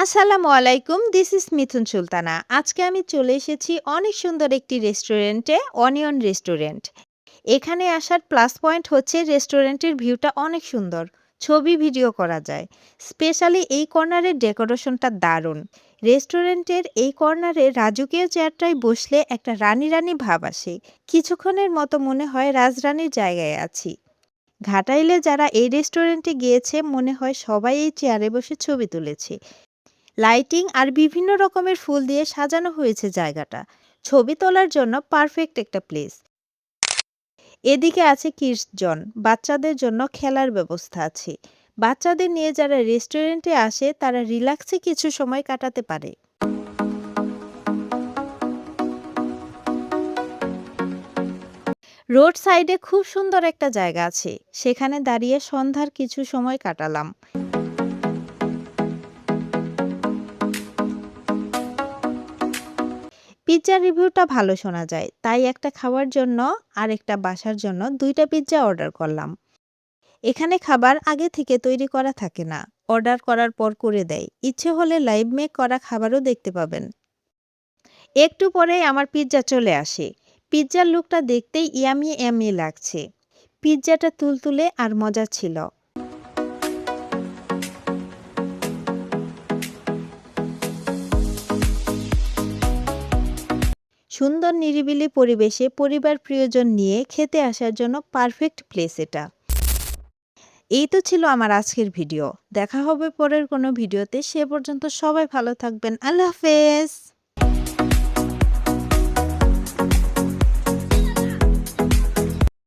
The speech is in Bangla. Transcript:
আসসালামু আলাইকুম। দিস ইজ মিথুন সুলতানা। আজকে আমি চলে এসেছি অনেক সুন্দর একটি রেস্টুরেন্টে, অনিয়ন রেস্টুরেন্ট। এখানে আসার প্লাস পয়েন্ট হচ্ছে রেস্টুরেন্টের ভিউটা অনেক সুন্দর। ছবি, ভিডিও করা যায়। স্পেশালি এই কর্নারের ডেকোরেশনটা দারুণ। রেস্টুরেন্টের এই কর্নারে রাজকীয় চেয়ারটায় বসলে একটা রানী রানী ভাব আসে। কিছুক্ষণের মতো মনে হয় রাজরানীর জায়গায় আছি। ঘাটাইলে যারা এই রেস্টুরেন্টে গিয়েছে মনে হয় সবাই এই চেয়ারে বসে ছবি তুলেছে। লাইটিং আর বিভিন্ন রকমের ফুল দিয়ে সাজানো হয়েছে জায়গাটা। ছবি তোলার জন্য পারফেক্ট একটা প্লেস। এদিকে আছে কিডস জোন, বাচ্চাদের জন্য খেলার ব্যবস্থা আছে। বাচ্চাদের নিয়ে যারা রেস্টুরেন্টে আসে তারা রিল্যাক্সে কিছু সময় কাটাতে পারে। রোড সাইডে খুব সুন্দর একটা জায়গা আছে, সেখানে দাঁড়িয়ে সন্ধ্যার কিছু সময় কাটালাম। পিৎজার রিভিউটা ভালো শোনা যায়, তাই একটা খাওয়ার জন্য আর একটা বাসার জন্য দুইটা পিৎজা অর্ডার করলাম। এখানে খাবার আগে থেকে তৈরি করা থাকে না, অর্ডার করার পর করে দেয়। ইচ্ছে হলে লাইভ মেক করা খাবারও দেখতে পাবেন। একটু পরেই আমার পিৎজা চলে আসে। পিৎজার লুকটা দেখতেই ইয়ামি ইয়ামি লাগছে। পিৎজাটা তুলতুলে আর মজা ছিল। সুন্দর নিরিবিলি পরিবেশে পরিবার প্রিয়জন নিয়ে খেতে আসার জন্য পারফেক্ট প্লেস এটা। এই তো ছিল আমার আজকের ভিডিও। দেখা হবে পরের কোনো ভিডিওতে। সে পর্যন্ত সবাই ভালো থাকবেন। আল্লাহ হাফেজ।